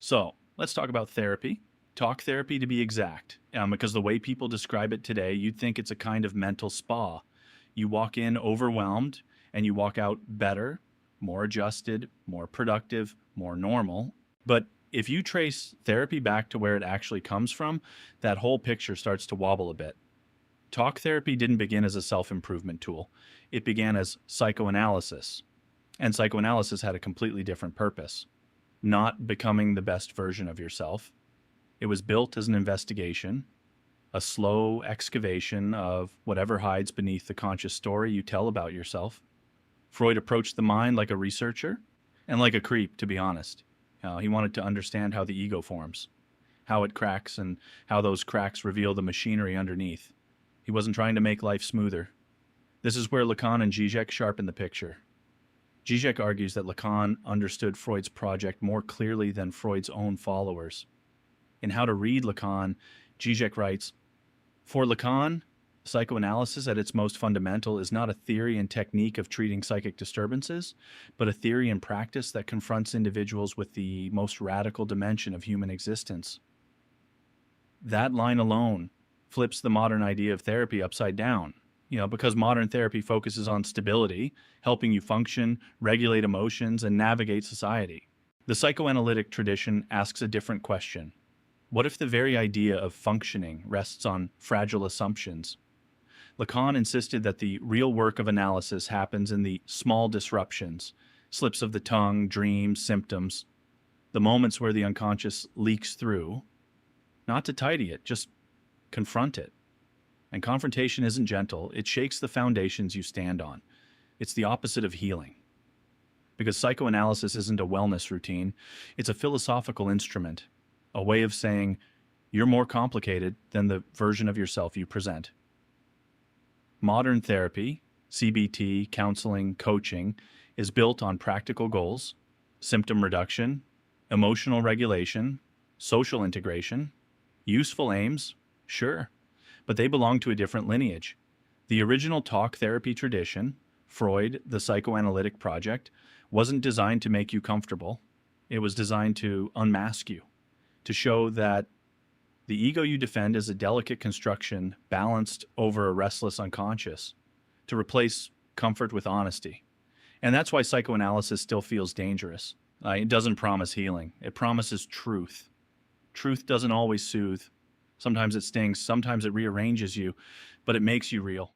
So let's talk about therapy. Talk therapy to be exact, because the way people describe it today, you'd think it's a kind of mental spa. You walk in overwhelmed and you walk out better, more adjusted, more productive, more normal. But if you trace therapy back to where it actually comes from, that whole picture starts to wobble a bit. Talk therapy didn't begin as a self-improvement tool. It began as psychoanalysis. And psychoanalysis had a completely different purpose. Not becoming the best version of yourself. It was built as an investigation, a slow excavation of whatever hides beneath the conscious story you tell about yourself. Freud approached the mind like a researcher and like a creep, to be honest. He wanted to understand how the ego forms, how it cracks, and how those cracks reveal the machinery underneath. He wasn't trying to make life smoother. This is where Lacan and Žižek sharpen the picture. Žižek argues that Lacan understood Freud's project more clearly than Freud's own followers. In How to Read Lacan, Žižek writes, "For Lacan, psychoanalysis at its most fundamental is not a theory and technique of treating psychic disturbances, but a theory and practice that confronts individuals with the most radical dimension of human existence." That line alone flips the modern idea of therapy upside down. Because modern therapy focuses on stability, helping you function, regulate emotions, and navigate society. The psychoanalytic tradition asks a different question. What if the very idea of functioning rests on fragile assumptions? Lacan insisted that the real work of analysis happens in the small disruptions, slips of the tongue, dreams, symptoms, the moments where the unconscious leaks through, not to tidy it, just confront it. And confrontation isn't gentle. It shakes the foundations you stand on. It's the opposite of healing. Because psychoanalysis isn't a wellness routine. It's a philosophical instrument, a way of saying, you're more complicated than the version of yourself you present. Modern therapy, CBT, counseling, coaching, is built on practical goals, symptom reduction, emotional regulation, social integration, useful aims, sure. But they belong to a different lineage. The original talk therapy tradition, Freud, the psychoanalytic project, wasn't designed to make you comfortable. It was designed to unmask you, to show that the ego you defend is a delicate construction balanced over a restless unconscious, to replace comfort with honesty. And that's why psychoanalysis still feels dangerous. It doesn't promise healing. It promises truth. Truth doesn't always soothe. Sometimes it stings, sometimes it rearranges you, but it makes you real.